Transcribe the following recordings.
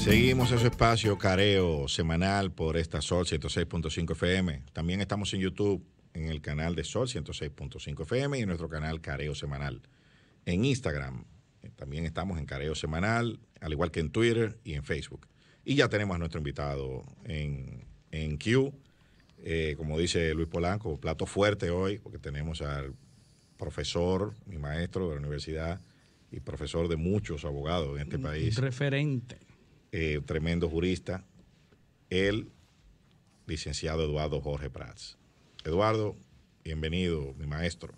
Seguimos ese espacio careo semanal por esta Sol 106.5 FM. También estamos en YouTube, en el canal de Sol 106.5 FM y en nuestro canal Careo Semanal. En Instagram también estamos en Careo Semanal, al igual que en Twitter y en Facebook. Y ya tenemos a nuestro invitado en Q. Como dice Luis Polanco, plato fuerte hoy, porque tenemos al profesor, mi maestro de la universidad y profesor de muchos abogados en este país. Referente. Tremendo jurista, el licenciado Eduardo Jorge Prats. Eduardo, bienvenido, mi maestro.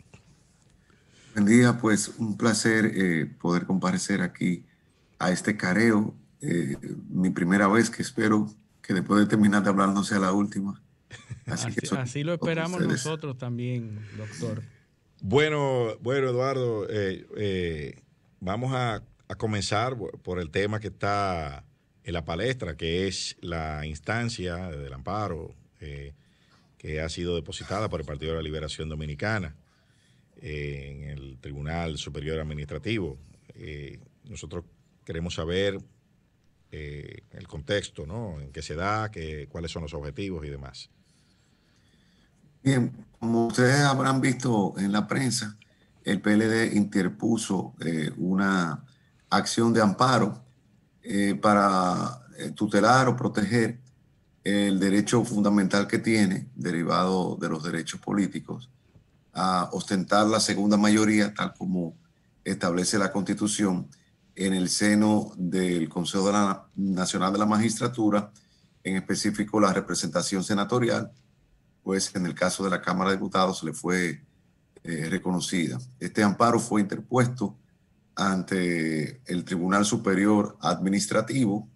Buen día, pues un placer poder comparecer aquí a este careo. Mi primera vez, que espero que después de terminar de hablar no sea la última. Así lo esperamos nosotros también, doctor. Bueno, Eduardo, vamos a comenzar por el tema que está en la palestra, que es la instancia del amparo que ha sido depositada por el Partido de la Liberación Dominicana en el Tribunal Superior Administrativo. Nosotros queremos saber el contexto, ¿no? En qué se da, cuáles son los objetivos y demás. Bien, como ustedes habrán visto en la prensa, el PLD interpuso una acción de amparo para tutelar o proteger el derecho fundamental que tiene, derivado de los derechos políticos, a ostentar la segunda mayoría, tal como establece la Constitución, en el seno del Consejo Nacional de la Magistratura, en específico la representación senatorial, pues en el caso de la Cámara de Diputados le fue reconocida. Este amparo fue interpuesto ante el Tribunal Superior Administrativo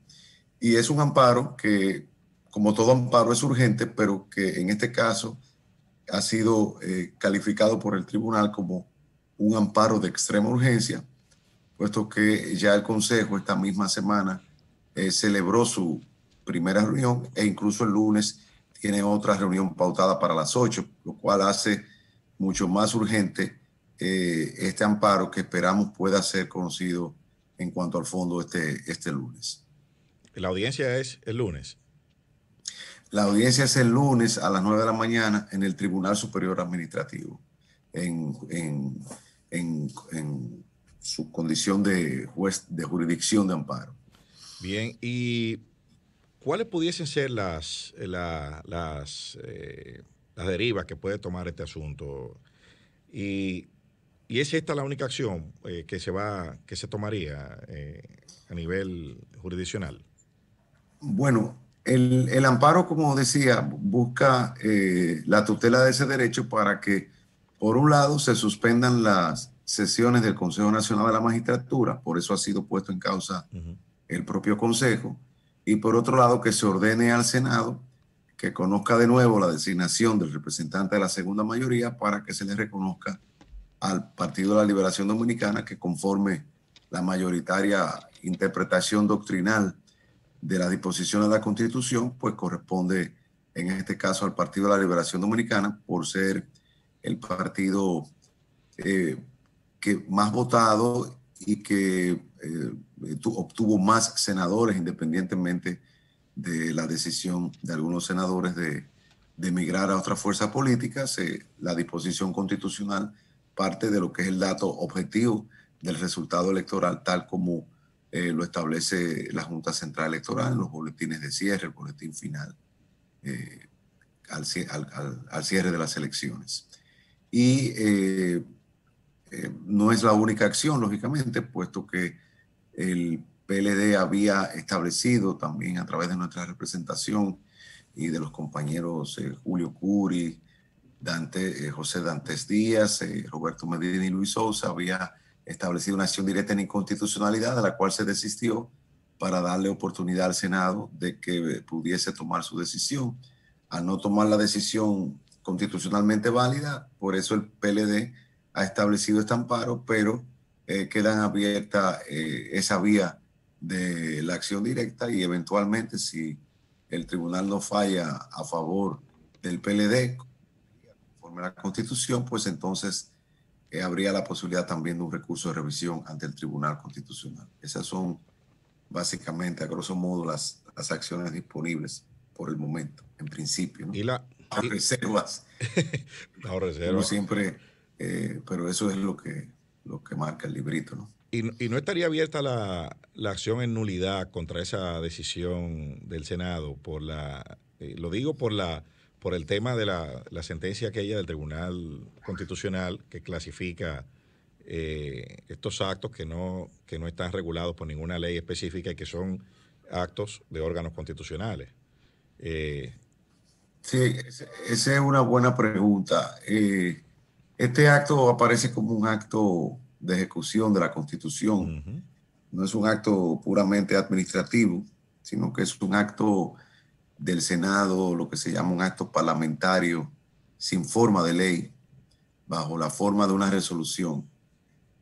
y es un amparo que, como todo amparo, es urgente, pero que en este caso ha sido calificado por el tribunal como un amparo de extrema urgencia, puesto que ya el Consejo esta misma semana celebró su primera reunión e incluso el lunes tiene otra reunión pautada para las 8, lo cual hace mucho más urgente este amparo, que esperamos pueda ser conocido en cuanto al fondo este lunes. ¿La audiencia es el lunes? La audiencia es el lunes a las 9 de la mañana en el Tribunal Superior Administrativo, en su condición de juez de jurisdicción de amparo. Bien, ¿y cuáles pudiesen ser las derivas que puede tomar este asunto? ¿Y es esta la única acción que se tomaría a nivel jurisdiccional? Bueno, el amparo, como decía, busca la tutela de ese derecho para que, por un lado, se suspendan las sesiones del Consejo Nacional de la Magistratura, por eso ha sido puesto en causa el propio Consejo, y por otro lado, que se ordene al Senado que conozca de nuevo la designación del representante de la segunda mayoría para que se le reconozca al Partido de la Liberación Dominicana, que conforme la mayoritaria interpretación doctrinal de las disposiciones de la Constitución, pues corresponde en este caso al Partido de la Liberación Dominicana, por ser el partido que más votado y que obtuvo más senadores, independientemente de la decisión de algunos senadores de emigrar a otras fuerzas políticas. La disposición constitucional parte de lo que es el dato objetivo del resultado electoral, tal como lo establece la Junta Central Electoral, los boletines de cierre, el boletín final al cierre de las elecciones. Y no es la única acción, lógicamente, puesto que el PLD había establecido también a través de nuestra representación y de los compañeros Julio Curi, José Dantes Díaz, Roberto Medina y Luis Sousa, había establecido una acción directa en inconstitucionalidad, de la cual se desistió para darle oportunidad al Senado de que pudiese tomar su decisión. Al no tomar la decisión constitucionalmente válida, por eso el PLD ha establecido este amparo, pero quedan abierta esa vía de la acción directa y eventualmente, si el tribunal no falla a favor del PLD conforme a la Constitución, pues entonces habría la posibilidad también de un recurso de revisión ante el Tribunal Constitucional. Esas son básicamente, a grosso modo, las acciones disponibles por el momento, en principio, ¿no? Y las reservas. bajo Uno reserva. siempre, pero eso es lo que marca el librito, ¿no? Y no estaría abierta la acción en nulidad contra esa decisión del Senado lo digo por el tema de la sentencia aquella del Tribunal Constitucional que clasifica estos actos que no están regulados por ninguna ley específica y que son actos de órganos constitucionales. Sí, esa es una buena pregunta. Este acto aparece como un acto de ejecución de la Constitución. Uh-huh. No es un acto puramente administrativo, sino que es un acto del Senado, lo que se llama un acto parlamentario sin forma de ley, bajo la forma de una resolución.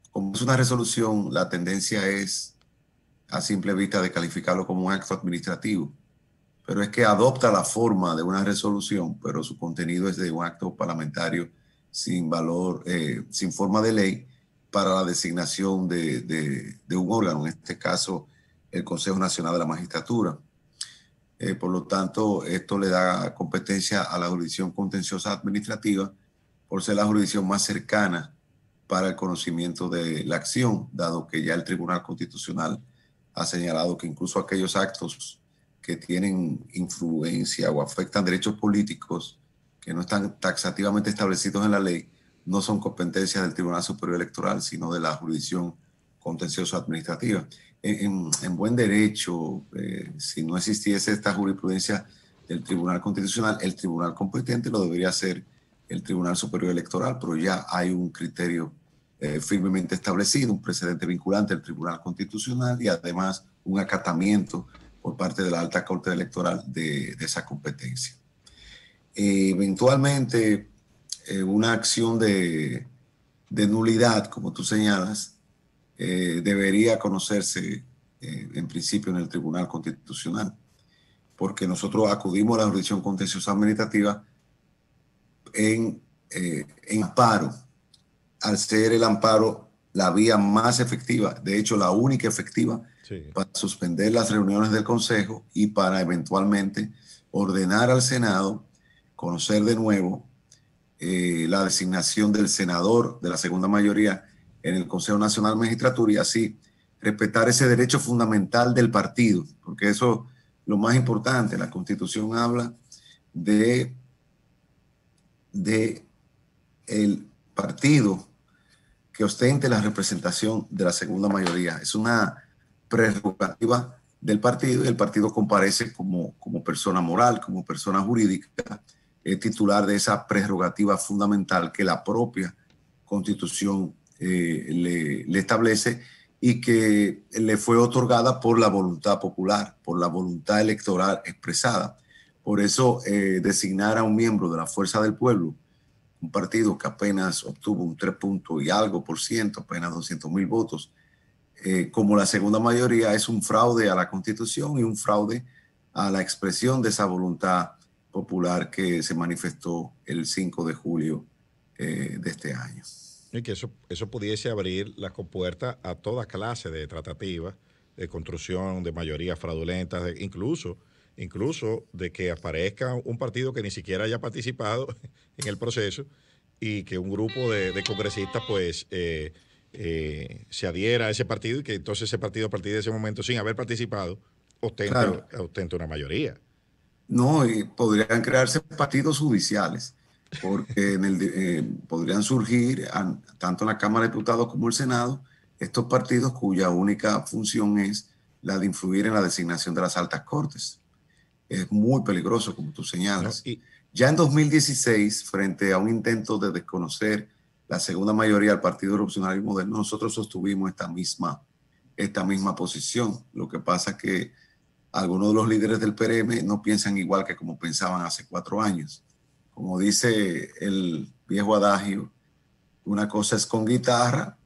Como es una resolución, la tendencia es a simple vista de calificarlo como un acto administrativo, pero es que adopta la forma de una resolución, pero su contenido es de un acto parlamentario sin valor, sin forma de ley, para la designación de un órgano, en este caso el Consejo Nacional de la Magistratura. Por lo tanto, esto le da competencia a la jurisdicción contenciosa administrativa por ser la jurisdicción más cercana para el conocimiento de la acción, dado que ya el Tribunal Constitucional ha señalado que incluso aquellos actos que tienen influencia o afectan derechos políticos que no están taxativamente establecidos en la ley, no son competencias del Tribunal Superior Electoral, sino de la jurisdicción contenciosa administrativa. En buen derecho, si no existiese esta jurisprudencia del Tribunal Constitucional, el tribunal competente lo debería hacer el Tribunal Superior Electoral, pero ya hay un criterio firmemente establecido, un precedente vinculante del Tribunal Constitucional y además un acatamiento por parte de la Alta Corte Electoral de esa competencia. Eventualmente, una acción de nulidad, como tú señalas, debería conocerse en principio en el Tribunal Constitucional, porque nosotros acudimos a la jurisdicción contenciosa administrativa en amparo, al ser el amparo la vía más efectiva, de hecho la única efectiva, sí, para suspender las reuniones del Consejo y para eventualmente ordenar al Senado conocer de nuevo la designación del senador de la segunda mayoría en el Consejo Nacional de Magistratura y así respetar ese derecho fundamental del partido, porque eso es lo más importante. La Constitución habla de el partido que ostente la representación de la segunda mayoría. Es una prerrogativa del partido y el partido comparece como persona moral, como persona jurídica, titular de esa prerrogativa fundamental que la propia Constitución le establece y que le fue otorgada por la voluntad popular, por la voluntad electoral expresada. Por eso designar a un miembro de la Fuerza del Pueblo, un partido que apenas obtuvo un 3 puntos y algo por ciento, apenas 200,000 votos, como la segunda mayoría, es un fraude a la Constitución y un fraude a la expresión de esa voluntad popular que se manifestó el 5 de julio de este año. Y que eso pudiese abrir la compuerta a toda clase de tratativas, de construcción de mayorías fraudulentas, incluso de que aparezca un partido que ni siquiera haya participado en el proceso y que un grupo de congresistas pues se adhiera a ese partido y que entonces ese partido a partir de ese momento, sin haber participado, ostente una mayoría. No, y podrían crearse partidos judiciales, porque podrían surgir, tanto en la Cámara de Diputados como el Senado, estos partidos cuya única función es la de influir en la designación de las altas cortes. Es muy peligroso, como tú señalas. No, ya en 2016, frente a un intento de desconocer la segunda mayoría del Partido Revolucionario Moderno, nosotros sostuvimos esta misma posición. Lo que pasa es que algunos de los líderes del PRM no piensan igual que como pensaban hace 4 años. Como dice el viejo adagio, una cosa es con guitarra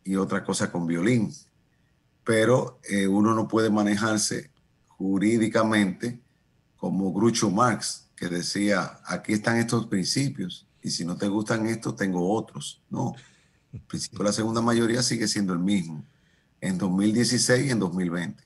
y otra cosa con violín. Pero uno no puede manejarse jurídicamente como Groucho Marx, que decía, aquí están estos principios y si no te gustan estos, tengo otros. No, el principio de la segunda mayoría sigue siendo el mismo en 2016 y en 2020.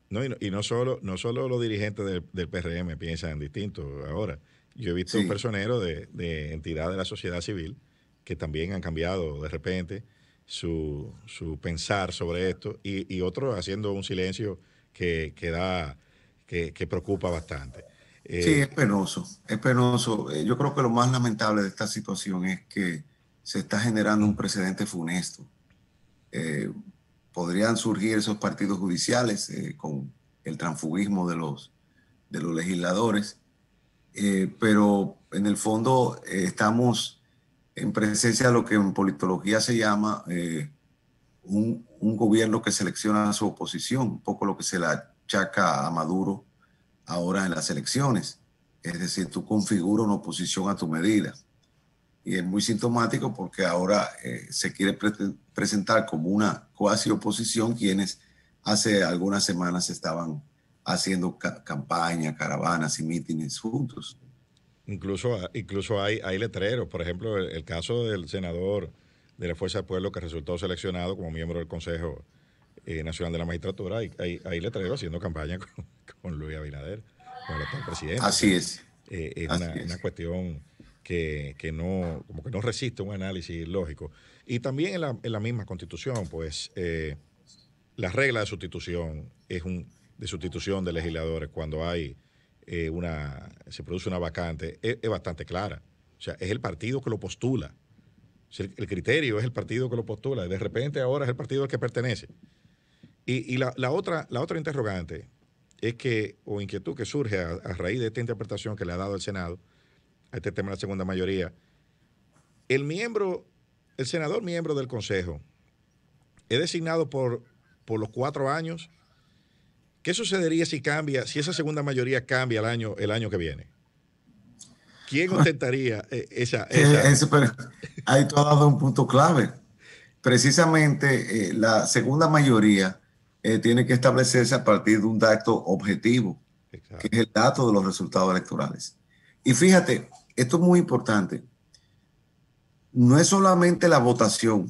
No solo los dirigentes del PRM piensan distinto ahora. Yo he visto Sí, personeros de entidades de la sociedad civil que también han cambiado de repente su pensar sobre esto y otros haciendo un silencio que preocupa bastante. sí, Eh, es penoso, es penoso. Yo creo que lo más lamentable de esta situación es que se está generando un precedente funesto. Eh, Podrían surgir esos partidos judiciales con el transfugismo de los legisladores, pero en el fondo estamos en presencia de lo que en politología se llama un gobierno que selecciona a su oposición, un poco lo que se le achaca a Maduro ahora en las elecciones. Es decir, tú configuras una oposición a tu medida. Y es muy sintomático porque ahora se quiere presentar como una cuasi oposición quienes hace algunas semanas estaban haciendo campaña, caravanas y mítines juntos. incluso hay letreros. Por ejemplo, el caso del senador de la Fuerza del Pueblo que resultó seleccionado como miembro del Consejo Nacional de la Magistratura. Hay letreros haciendo campaña con Luis Abinader, con el actual presidente. O Así sea, es, es así una es. cuestión que no, como que no resiste un análisis lógico. Y también en la misma Constitución, pues la regla de sustitución de sustitución de legisladores cuando se produce una vacante es bastante clara. O sea, es el partido que lo postula. O sea, el criterio es el partido que lo postula. De repente ahora es el partido al que pertenece. Y la otra interrogante es o inquietud que surge a raíz de esta interpretación que le ha dado el Senado a este tema de la segunda mayoría, el miembro, el senador miembro del Consejo es designado por los 4 años. ¿Qué sucedería si esa segunda mayoría cambia el año que viene? ¿Quién ostentaría Pero ahí tú has dado un punto clave. Precisamente la segunda mayoría tiene que establecerse a partir de un dato objetivo, que es Exacto. el dato de los resultados electorales. Y fíjate, esto es muy importante. No es solamente la votación,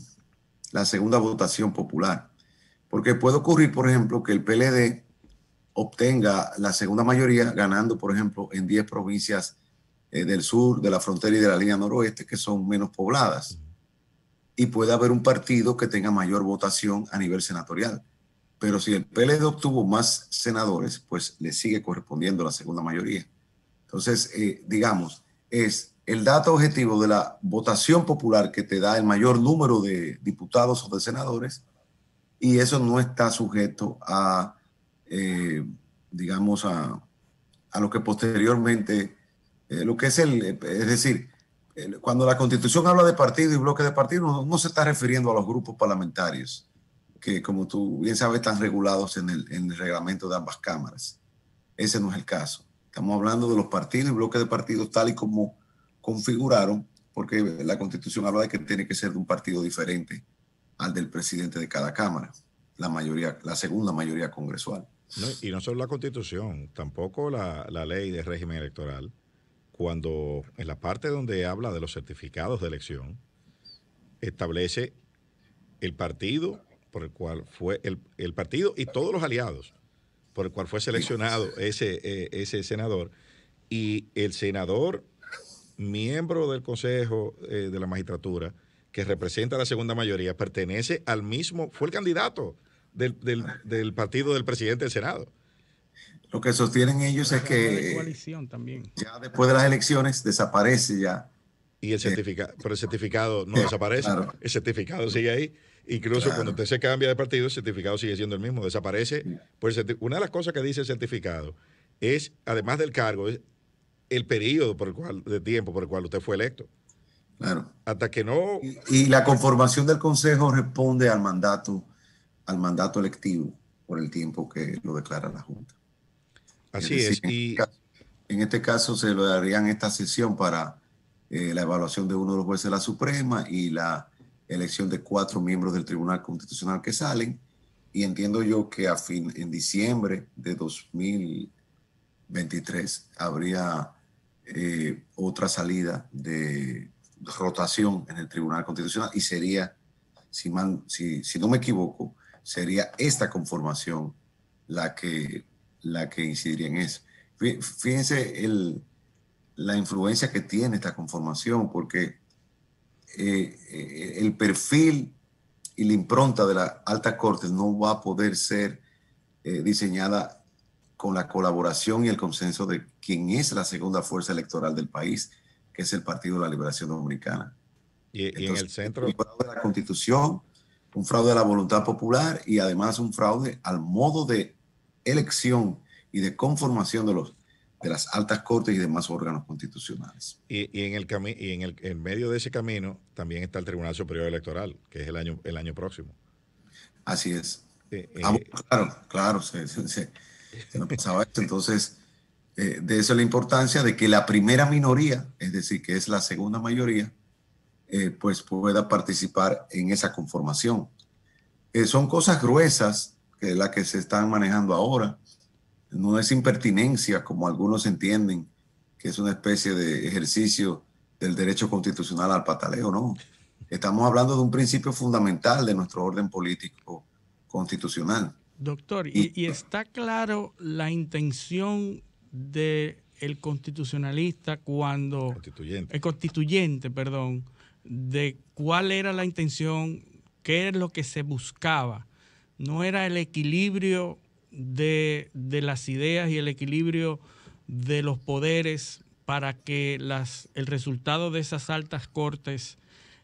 la segunda votación popular, porque puede ocurrir, por ejemplo, que el PLD obtenga la segunda mayoría ganando, por ejemplo, en 10 provincias del sur, de la frontera y de la línea noroeste, que son menos pobladas. Y puede haber un partido que tenga mayor votación a nivel senatorial. Pero si el PLD obtuvo más senadores, pues le sigue correspondiendo la segunda mayoría. Entonces, digamos, es el dato objetivo de la votación popular que te da el mayor número de diputados o de senadores, y eso no está sujeto a, eh, digamos, a lo que posteriormente, lo que es es decir, cuando la Constitución habla de partido y bloque de partido, no se está refiriendo a los grupos parlamentarios, que como tú bien sabes están regulados en el reglamento de ambas cámaras. Ese no es el caso. Estamos hablando de los partidos y bloques de partidos tal y como configuraron, porque la Constitución habla de que tiene que ser de un partido diferente al del presidente de cada cámara, la mayoría, la segunda mayoría congresual. No, y no solo la Constitución, tampoco la ley de régimen electoral, cuando en la parte donde habla de los certificados de elección, establece el partido por el cual fue el partido y todos los aliados por el cual fue Sí, seleccionado ese senador, y el senador miembro del Consejo de la Magistratura que representa la segunda mayoría pertenece al mismo, fue el candidato del partido del presidente del Senado. lo que sostienen ellos es Programa de que coalición también. ya después de las elecciones desaparece ya. Y pero el certificado no desaparece, Claro, el certificado sigue ahí. Incluso cuando claro. usted se cambia de partido, el certificado sigue siendo el mismo, desaparece. Pues una de las cosas que dice el certificado es, además del cargo, es el periodo de tiempo por el cual usted fue electo. Claro. Hasta que no. Y la conformación del Consejo responde al mandato electivo por el tiempo que lo declara la Junta. Es Así decir, es. en este caso se lo darían esta sesión para la evaluación de uno de los jueces de la Suprema y la elección de 4 miembros del Tribunal Constitucional que salen. Y entiendo yo que en diciembre de 2023 habría otra salida de rotación en el Tribunal Constitucional y sería, si no me equivoco, sería esta conformación la que, la que incidiría en eso. Fíjense la influencia que tiene esta conformación, porque el perfil y la impronta de la alta corte no va a poder ser diseñada con la colaboración y el consenso de quien es la segunda fuerza electoral del país, que es el Partido de la Liberación Dominicana. Y en el centro, un fraude a la Constitución, un fraude a la voluntad popular y además un fraude al modo de elección y de conformación de las altas cortes y demás órganos constitucionales. y en medio de ese camino también está el Tribunal Superior Electoral, que es el año próximo. Así es. Claro, se me pasaba esto. Entonces, de eso la importancia de que la primera minoría, es decir, que es la segunda mayoría, pues pueda participar en esa conformación. Son cosas gruesas que las que se están manejando ahora. No es impertinencia, como algunos entienden, que es una especie de ejercicio del derecho constitucional al pataleo, no. Estamos hablando de un principio fundamental de nuestro orden político constitucional. Doctor, y está claro la intención del constitucionalista cuando... El constituyente, perdón, de cuál era la intención, qué es lo que se buscaba. No era el equilibrio de las ideas y el equilibrio de los poderes para que el resultado de esas altas cortes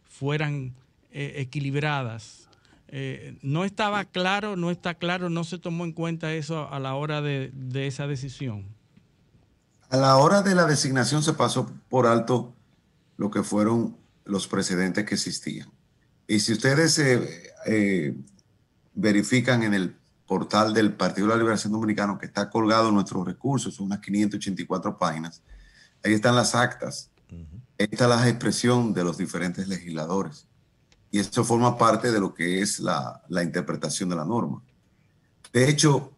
fueran equilibradas. No estaba claro, no está claro, no se tomó en cuenta eso a la hora de esa decisión. A la hora de la designación se pasó por alto lo que fueron los precedentes que existían. Y si ustedes verifican en el portal del Partido de la Liberación Dominicana, que está colgado en nuestros recursos, son unas 584 páginas, ahí están las actas, ahí está la expresión de los diferentes legisladores. Y eso forma parte de lo que es la interpretación de la norma. De hecho,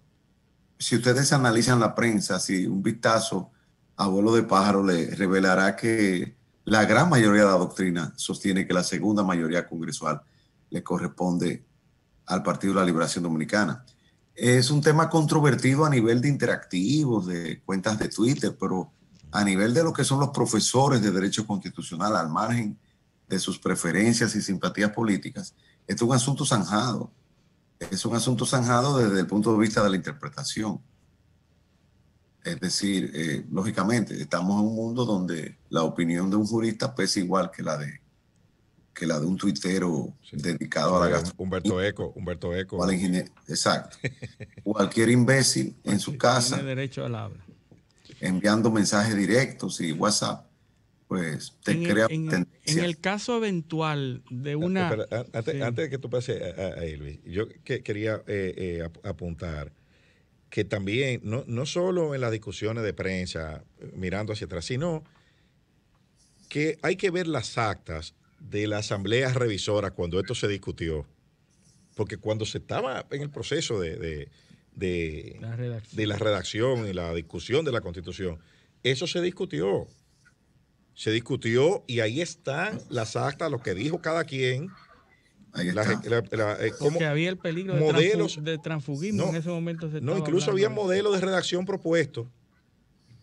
si ustedes analizan la prensa, si un vistazo a vuelo de pájaro le revelará que la gran mayoría de la doctrina sostiene que la segunda mayoría congresual le corresponde al Partido de la Liberación Dominicana. Es un tema controvertido a nivel de interactivos, de cuentas de Twitter, pero a nivel de lo que son los profesores de Derecho Constitucional, al margen de sus preferencias y simpatías políticas, esto es un asunto zanjado. Es un asunto zanjado desde el punto de vista de la interpretación. Es decir, lógicamente, estamos en un mundo donde la opinión de un jurista pesa igual que la de un tuitero dedicado a la gastronomía. Humberto Eco. O a la ingeniería. Exacto. Cualquier imbécil en su casa. Tiene derecho al habla. Enviando mensajes directos y WhatsApp, pues te crea tendencia. En el caso eventual de una... Antes de que tú pases ahí, Luis, yo quería apuntar que también, no solo en las discusiones de prensa, mirando hacia atrás, sino que hay que ver las actas de la asamblea revisora cuando esto se discutió. Porque cuando se estaba en el proceso de la redacción y la discusión de la Constitución, eso se discutió. Se discutió y ahí están las actas, lo que dijo cada quien. Porque había el peligro de transfugismo en ese momento. Incluso había modelos de redacción propuestos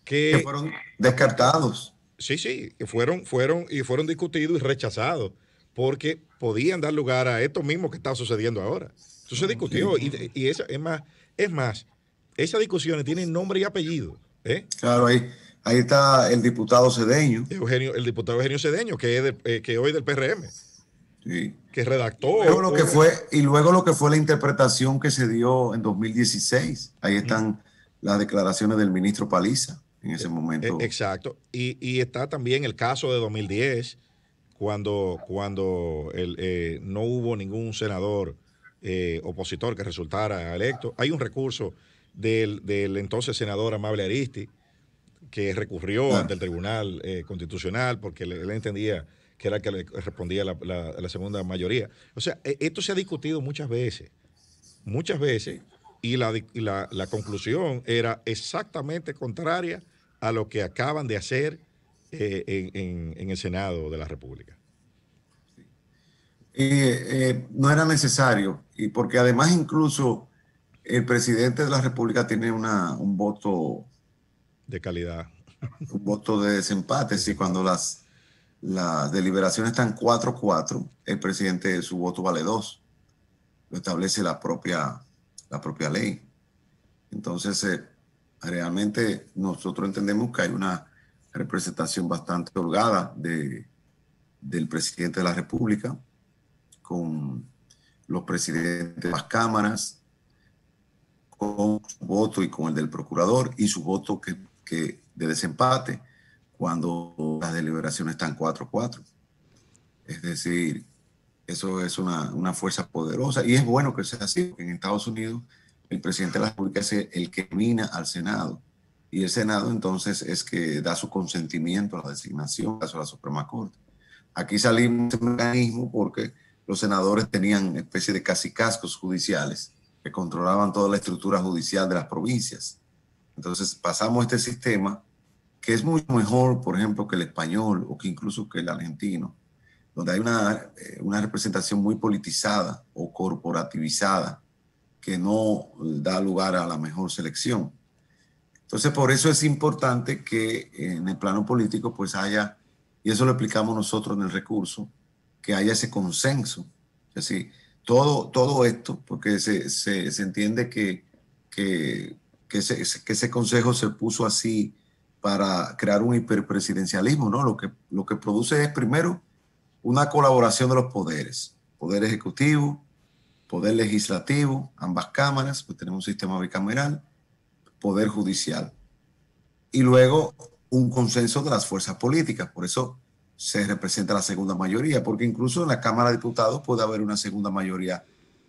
que fueron descartados. Sí, que fueron discutidos y rechazados porque podían dar lugar a esto mismo que está sucediendo ahora. Eso se discutió y eso, es más, esas discusiones tienen nombre y apellido. Claro, ahí está el diputado Cedeño. El diputado Eugenio Cedeño, que hoy es del PRM. Sí. Que redactó. Y luego lo que fue la interpretación que se dio en 2016. Ahí están las declaraciones del ministro Paliza en ese momento. Exacto. Y está también el caso de 2010, cuando no hubo ningún senador opositor que resultara electo. Hay un recurso del entonces senador Amable Aristi, que recurrió ante el Tribunal Constitucional porque él entendía que era el que le respondía a la segunda mayoría. O sea, esto se ha discutido muchas veces, y la conclusión era exactamente contraria a lo que acaban de hacer en el Senado de la República. No era necesario, y porque además incluso El presidente de la República tiene un voto de calidad. Un voto de desempate. Sí, cuando las deliberaciones están 4-4, el presidente, su voto vale 2. Lo establece la propia ley. Entonces, realmente nosotros entendemos que hay una representación bastante holgada del presidente de la República con los presidentes de las cámaras, con su voto y con el del procurador, y su voto que de desempate cuando las deliberaciones están 4-4. Es decir, eso es una fuerza poderosa, y es bueno que sea así, porque en Estados Unidos el presidente de la República es el que nomina al Senado, y el Senado entonces es que da su consentimiento a la designación a la Suprema Corte. Aquí salimos de un mecanismo porque los senadores tenían especie de cacicazgos judiciales que controlaban toda la estructura judicial de las provincias. Entonces pasamos a este sistema que es mucho mejor, por ejemplo, que el español o que incluso que el argentino, donde hay una representación muy politizada o corporativizada que no da lugar a la mejor selección. Entonces, por eso es importante que en el plano político pues haya, y eso lo explicamos nosotros en el recurso, que haya ese consenso. Es decir, todo esto, porque se entiende que ese consejo se puso así para crear un hiperpresidencialismo, ¿no? Lo que produce es, primero, una colaboración de los poderes, poder ejecutivo, poder legislativo, ambas cámaras, pues tenemos un sistema bicameral, poder judicial, y luego un consenso de las fuerzas políticas. Por eso se representa la segunda mayoría, porque incluso en la Cámara de Diputados puede haber una segunda mayoría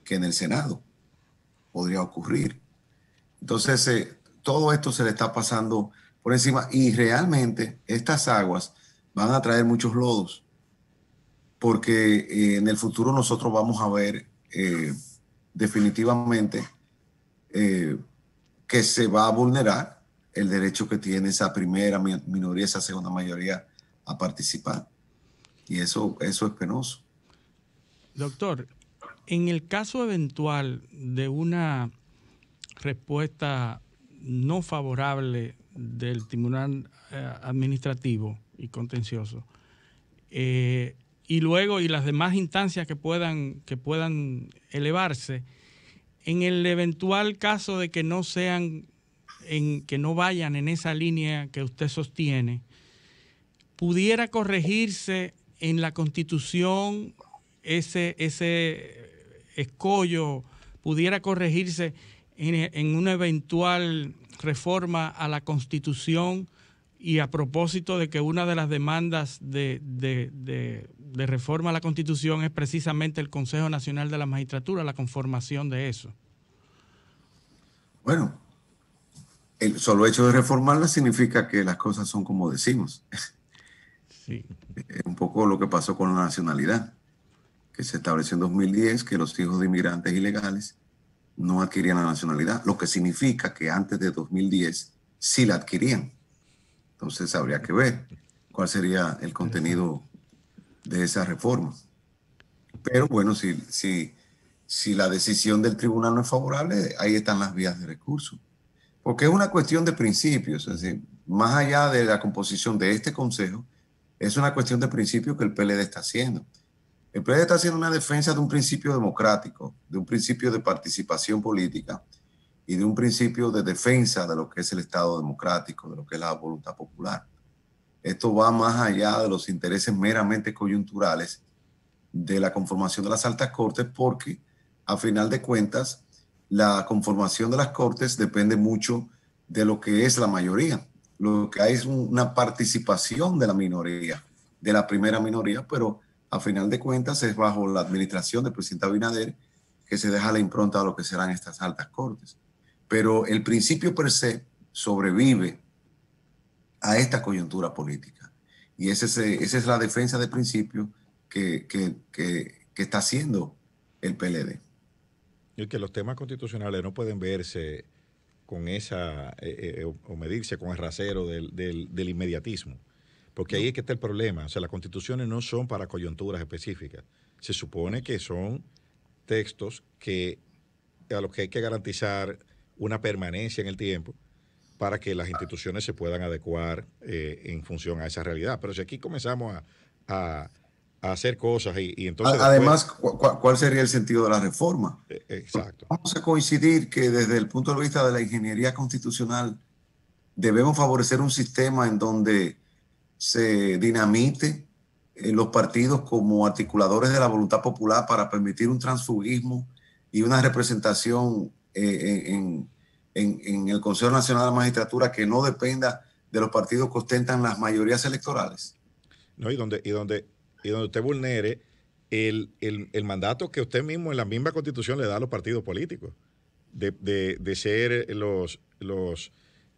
que en el Senado podría ocurrir. Entonces, todo esto se le está pasando por encima, y realmente estas aguas van a traer muchos lodos, porque en el futuro nosotros vamos a ver definitivamente que se va a vulnerar el derecho que tiene esa primera minoría, esa segunda mayoría a participar. Y eso es penoso. Doctor, en el caso eventual de una respuesta no favorable del Tribunal Administrativo y Contencioso, y luego las demás instancias que puedan elevarse, en el eventual caso de que no que no vayan en esa línea que usted sostiene, pudiera corregirse en la Constitución ese escollo, pudiera corregirse en una eventual reforma a la Constitución. Y a propósito de que una de las demandas de reforma a la Constitución es precisamente el Consejo Nacional de la Magistratura, la conformación de eso. Bueno, el solo hecho de reformarla significa que las cosas son como decimos. Sí. Es un poco lo que pasó con la nacionalidad, que se estableció en 2010 que los hijos de inmigrantes ilegales no adquirían la nacionalidad, lo que significa que antes de 2010 sí la adquirían. Entonces habría que ver cuál sería el contenido de esa reforma. Pero bueno, si la decisión del tribunal no es favorable, ahí están las vías de recurso. Porque es una cuestión de principios. Es decir, más allá de la composición de este consejo, es una cuestión de principios que el PLD está haciendo. El PLD está haciendo una defensa de un principio democrático, de un principio de participación política y de un principio de defensa de lo que es el Estado democrático, de lo que es la voluntad popular. Esto va más allá de los intereses meramente coyunturales de la conformación de las altas cortes, porque a final de cuentas la conformación de las cortes depende mucho de lo que es la mayoría. Lo que hay es una participación de la minoría, de la primera minoría, pero a final de cuentas es bajo la administración del presidente Abinader que se deja la impronta de lo que serán estas altas cortes. Pero el principio per se sobrevive a esta coyuntura política. Y esa es la defensa de principio que está haciendo el PLD. Y que los temas constitucionales no pueden verse con o medirse con el rasero del inmediatismo. Porque ahí es que está el problema. O sea, las constituciones no son para coyunturas específicas. Se supone que son textos que a los que hay que garantizar una permanencia en el tiempo para que las instituciones se puedan adecuar en función a esa realidad. Pero si aquí comenzamos a hacer cosas y entonces... Además, ¿cuál sería el sentido de la reforma? Exacto. Vamos a coincidir que desde el punto de vista de la ingeniería constitucional debemos favorecer un sistema en donde se dinamite los partidos como articuladores de la voluntad popular para permitir un transfugismo y una representación en el Consejo Nacional de la Magistratura que no dependa de los partidos que ostentan las mayorías electorales. No, y donde usted vulnere el mandato que usted mismo en la misma Constitución le da a los partidos políticos, de ser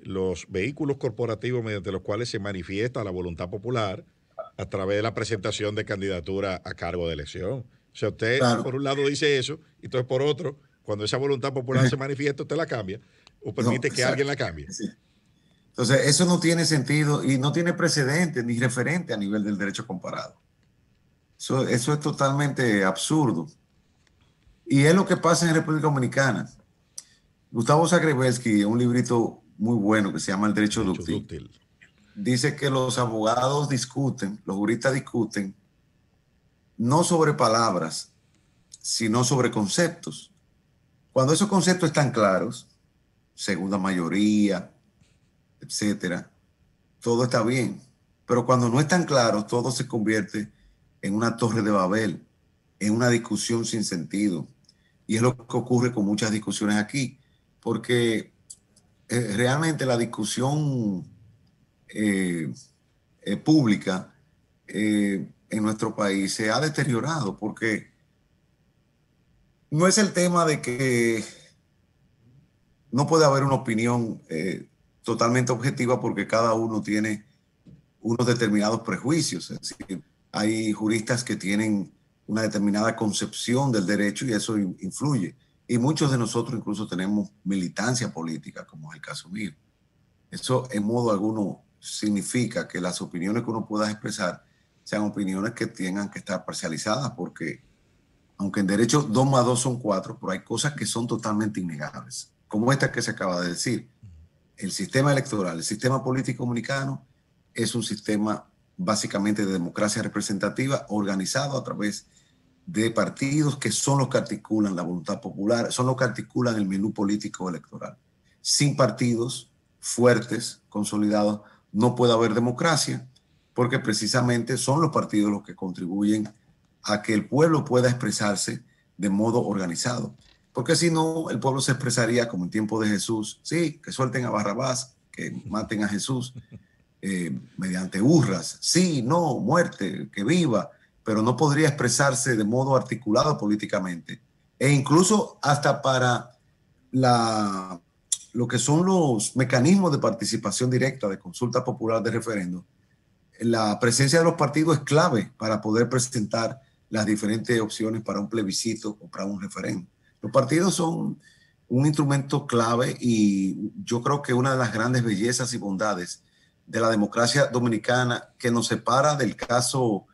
los vehículos corporativos mediante los cuales se manifiesta la voluntad popular a través de la presentación de candidatura a cargo de elección. O sea, usted por un lado dice eso, y entonces por otro, cuando esa voluntad popular se manifiesta, usted la cambia o permite que alguien la cambie. Sí. Entonces, eso no tiene sentido y no tiene precedente ni referente a nivel del derecho comparado. Eso es totalmente absurdo. Y es lo que pasa en República Dominicana. Gustavo Zagrebelsky, un librito muy bueno que se llama El Derecho Dúctil, dice que los abogados discuten, los juristas discuten, no sobre palabras, sino sobre conceptos. Cuando esos conceptos están claros, segunda mayoría, etcétera, todo está bien. Pero cuando no están claros, todo se convierte en una torre de Babel, en una discusión sin sentido. Y es lo que ocurre con muchas discusiones aquí, porque realmente la discusión pública en nuestro país se ha deteriorado, porque no es el tema de que no puede haber una opinión totalmente objetiva, porque cada uno tiene unos determinados prejuicios. Es decir, hay juristas que tienen una determinada concepción del derecho y eso influye. Y muchos de nosotros incluso tenemos militancia política, como es el caso mío. Eso en modo alguno significa que las opiniones que uno pueda expresar sean opiniones que tengan que estar parcializadas, porque aunque en derecho 2 más 2 son 4, pero hay cosas que son totalmente innegables, como esta que se acaba de decir. El sistema electoral, el sistema político dominicano es un sistema básicamente de democracia representativa organizado a través de partidos que son los que articulan la voluntad popular, son los que articulan el menú político electoral. Sin partidos fuertes, consolidados, no puede haber democracia, porque precisamente son los partidos los que contribuyen a que el pueblo pueda expresarse de modo organizado. Porque si no, el pueblo se expresaría como en tiempo de Jesús. Sí, que suelten a Barrabás, que maten a Jesús mediante hurras. Sí, no, muerte, que viva, pero no podría expresarse de modo articulado políticamente. E incluso hasta para lo que son los mecanismos de participación directa, de consulta popular, de referendo, la presencia de los partidos es clave para poder presentar las diferentes opciones para un plebiscito o para un referendo. Los partidos son un instrumento clave y yo creo que una de las grandes bellezas y bondades de la democracia dominicana que nos separa del caso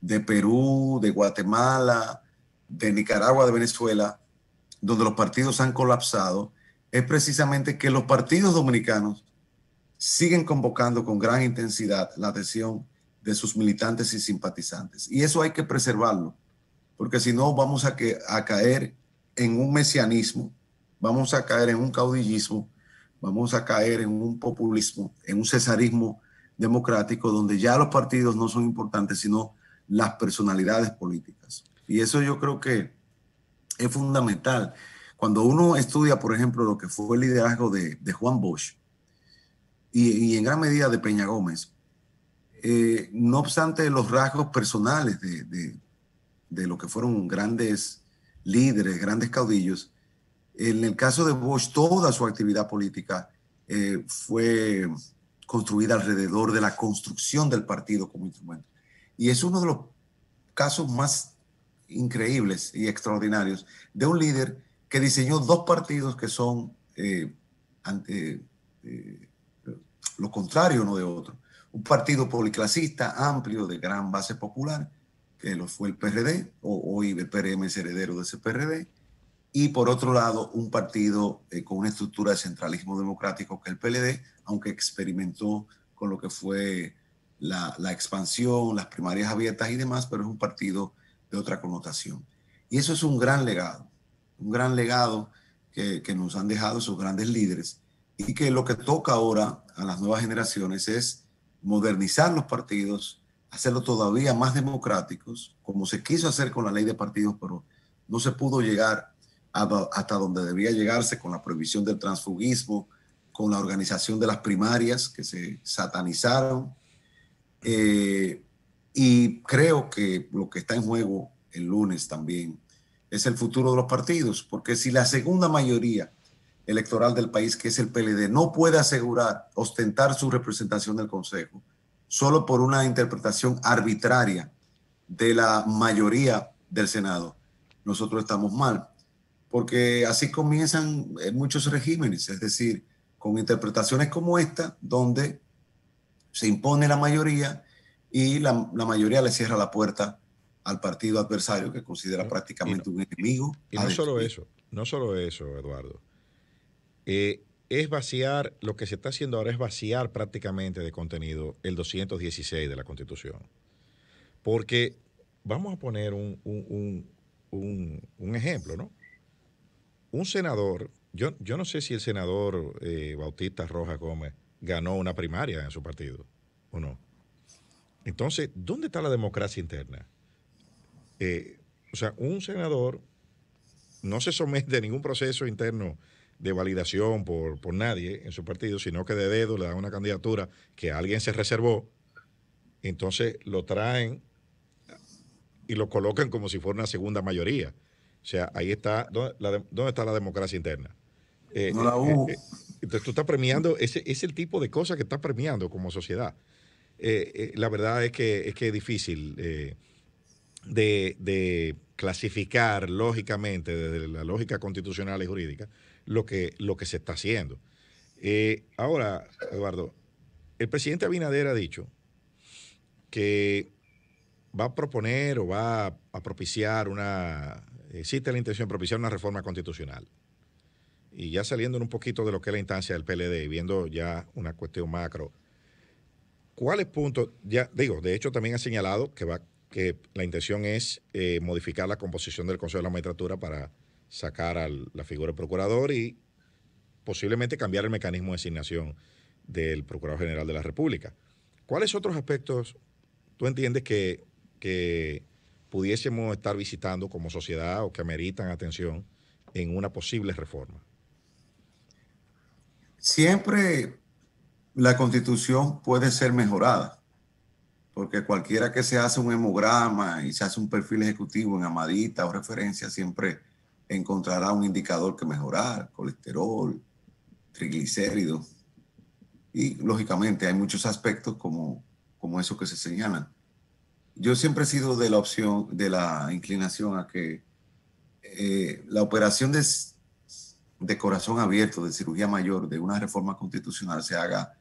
de Perú, de Guatemala, de Nicaragua, de Venezuela, donde los partidos han colapsado, es precisamente que los partidos dominicanos siguen convocando con gran intensidad la adhesión de sus militantes y simpatizantes. Y eso hay que preservarlo, porque si no vamos a caer en un mesianismo, vamos a caer en un caudillismo, vamos a caer en un populismo, en un cesarismo democrático, donde ya los partidos no son importantes, sino las personalidades políticas. Y eso yo creo que es fundamental. Cuando uno estudia, por ejemplo, lo que fue el liderazgo de Juan Bosch y en gran medida de Peña Gómez, no obstante los rasgos personales de lo que fueron grandes líderes, grandes caudillos, en el caso de Bosch, toda su actividad política fue construida alrededor de la construcción del partido como instrumento. Y es uno de los casos más increíbles y extraordinarios de un líder que diseñó dos partidos que son lo contrario uno de otro. Un partido policlasista, amplio, de gran base popular, que lo fue el PRD, o hoy el PRM es heredero de ese PRD, y por otro lado un partido con una estructura de centralismo democrático que el PLD, aunque experimentó con lo que fue la expansión, las primarias abiertas y demás, pero es un partido de otra connotación. Y eso es un gran legado que nos han dejado esos grandes líderes, y que lo que toca ahora a las nuevas generaciones es modernizar los partidos, hacerlos todavía más democráticos, como se quiso hacer con la ley de partidos, pero no se pudo llegar hasta donde debía llegarse con la prohibición del transfugismo, con la organización de las primarias que se satanizaron. Y creo que lo que está en juego el lunes también es el futuro de los partidos, porque si la segunda mayoría electoral del país, que es el PLD, no puede asegurar, ostentar su representación del Consejo, solo por una interpretación arbitraria de la mayoría del Senado, nosotros estamos mal, porque así comienzan muchos regímenes, es decir, con interpretaciones como esta, donde se impone la mayoría y la mayoría le cierra la puerta al partido adversario, que considera prácticamente un enemigo. Y no solo eso, Eduardo. Es vaciar, lo que se está haciendo ahora es vaciar prácticamente de contenido el 216 de la Constitución. Porque vamos a poner un ejemplo, ¿no? Un senador, yo no sé si el senador Bautista Rojas Gómez ganó una primaria en su partido o no. Entonces, ¿dónde está la democracia interna? O sea, un senador no se somete a ningún proceso interno de validación por nadie en su partido, sino que de dedo le dan una candidatura que alguien se reservó, entonces lo traen y lo colocan como si fuera una segunda mayoría. O sea, ahí está, ¿dónde está la democracia interna? No la hubo. Entonces tú estás premiando, es el tipo de cosas que estás premiando como sociedad. La verdad es que es difícil de clasificar lógicamente, desde la lógica constitucional y jurídica, lo que se está haciendo. Ahora, Eduardo, el presidente Abinader ha dicho que va a proponer o va a propiciar existe la intención de propiciar una reforma constitucional. Y ya saliendo un poquito de lo que es la instancia del PLD, viendo ya una cuestión macro, ¿cuáles puntos? Ya digo, de hecho también ha señalado que la intención es modificar la composición del Consejo de la Magistratura para sacar a la figura del procurador y posiblemente cambiar el mecanismo de asignación del Procurador General de la República. ¿Cuáles otros aspectos tú entiendes que pudiésemos estar visitando como sociedad o que ameritan atención en una posible reforma? Siempre la Constitución puede ser mejorada, porque cualquiera que se hace un hemograma y se hace un perfil ejecutivo en Amadita o referencia, siempre encontrará un indicador que mejorar: colesterol, triglicéridos, y lógicamente hay muchos aspectos como esos que se señalan. Yo siempre he sido de la inclinación a que la operación de corazón abierto, de cirugía mayor, de una reforma constitucional se haga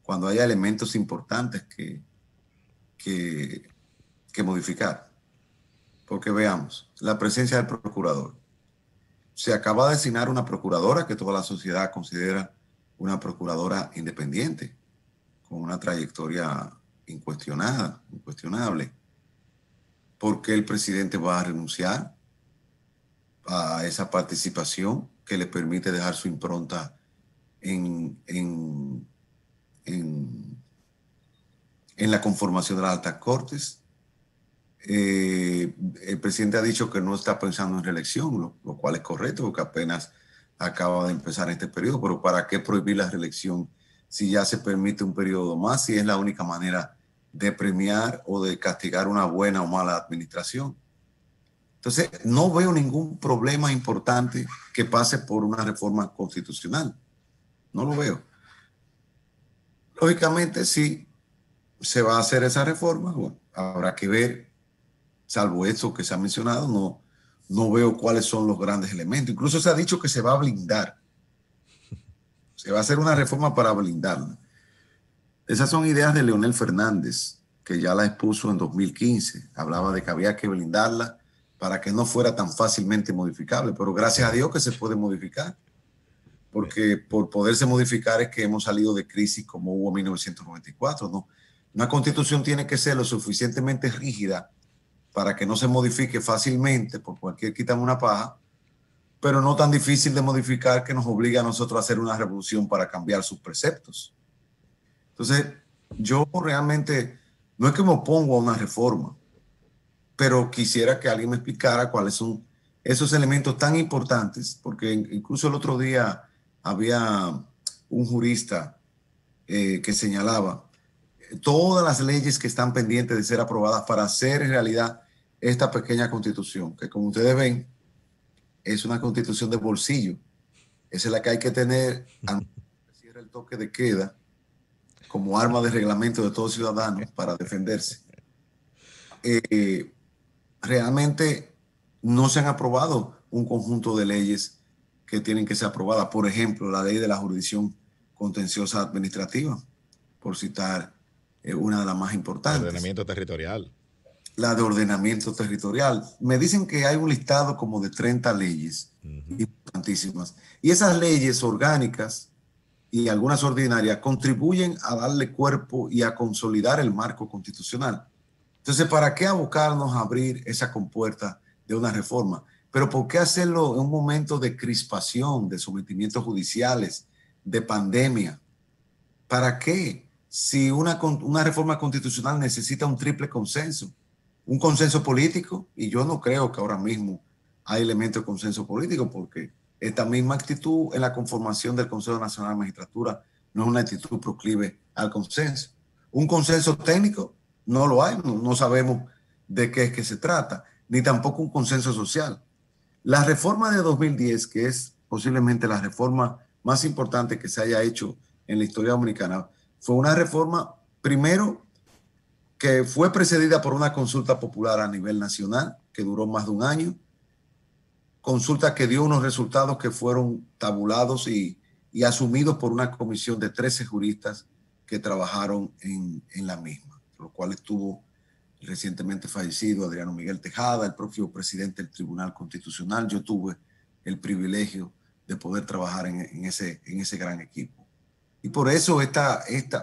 cuando haya elementos importantes que modificar. Porque veamos, la presencia del procurador. Se acaba de designar una procuradora que toda la sociedad considera una procuradora independiente, con una trayectoria incuestionable. ¿Por qué el presidente va a renunciar a esa participación que le permite dejar su impronta en la conformación de las altas cortes? El presidente ha dicho que no está pensando en reelección, lo cual es correcto, porque apenas acaba de empezar este periodo, pero ¿para qué prohibir la reelección si ya se permite un periodo más, si es la única manera de premiar o de castigar una buena o mala administración? Entonces, no veo ningún problema importante que pase por una reforma constitucional. No lo veo. Lógicamente, si se va a hacer esa reforma, bueno, habrá que ver, salvo eso que se ha mencionado, no veo cuáles son los grandes elementos. Incluso se ha dicho que se va a blindar. Se va a hacer una reforma para blindarla. Esas son ideas de Leonel Fernández, que ya la expuso en 2015. Hablaba de que había que blindarla para que no fuera tan fácilmente modificable, pero gracias a Dios que se puede modificar, porque por poderse modificar es que hemos salido de crisis como hubo en 1994, ¿no? Una constitución tiene que ser lo suficientemente rígida para que no se modifique fácilmente por cualquier quitarme una paja, pero no tan difícil de modificar que nos obliga a nosotros a hacer una revolución para cambiar sus preceptos. Entonces, yo realmente no es que me opongo a una reforma, pero quisiera que alguien me explicara cuáles son esos elementos tan importantes, porque incluso el otro día había un jurista que señalaba todas las leyes que están pendientes de ser aprobadas para hacer en realidad esta pequeña constitución, que como ustedes ven, es una constitución de bolsillo. Esa es la que hay que tener antes de que cierre el toque de queda como arma de reglamento de todo ciudadano para defenderse. Realmente no se han aprobado un conjunto de leyes que tienen que ser aprobadas. Por ejemplo, la ley de la jurisdicción contenciosa administrativa, por citar una de las más importantes. El ordenamiento territorial. La de ordenamiento territorial. Me dicen que hay un listado como de 30 leyes importantísimas. Y esas leyes orgánicas y algunas ordinarias contribuyen a darle cuerpo y a consolidar el marco constitucional. Entonces, ¿para qué abocarnos a abrir esa compuerta de una reforma? Pero ¿por qué hacerlo en un momento de crispación, de sometimientos judiciales, de pandemia? ¿Para qué? Si una reforma constitucional necesita un triple consenso, un consenso político, y yo no creo que ahora mismo hay elementos de consenso político, porque esta misma actitud en la conformación del Consejo Nacional de Magistratura no es una actitud proclive al consenso. Un consenso técnico no lo hay, no sabemos de qué es que se trata, ni tampoco un consenso social. La reforma de 2010, que es posiblemente la reforma más importante que se haya hecho en la historia dominicana, fue una reforma, primero, que fue precedida por una consulta popular a nivel nacional, que duró más de un año, consulta que dio unos resultados que fueron tabulados y asumidos por una comisión de 13 juristas que trabajaron en la misma, lo cual estuvo recientemente fallecido Adriano Miguel Tejada, el propio presidente del Tribunal Constitucional. Yo tuve el privilegio de poder trabajar en ese gran equipo. Y por eso,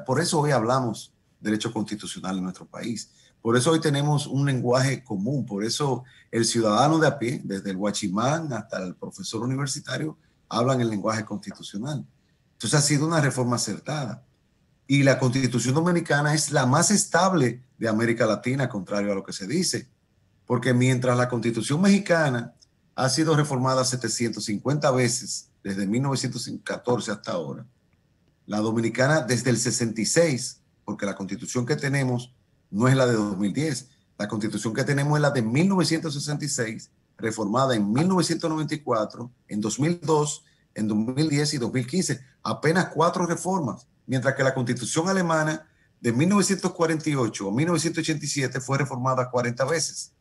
por eso hoy hablamos derecho constitucional en nuestro país. Por eso hoy tenemos un lenguaje común. Por eso el ciudadano de a pie, desde el guachimán hasta el profesor universitario, hablan el lenguaje constitucional. Entonces ha sido una reforma acertada. Y la Constitución Dominicana es la más estable de América Latina, contrario a lo que se dice. Porque mientras la Constitución Mexicana ha sido reformada 750 veces desde 1914 hasta ahora, la dominicana desde el 66, porque la Constitución que tenemos no es la de 2010. La Constitución que tenemos es la de 1966, reformada en 1994, en 2002, en 2010 y 2015. Apenas 4 reformas. Mientras que la Constitución alemana de 1948 o 1987 fue reformada 40 veces.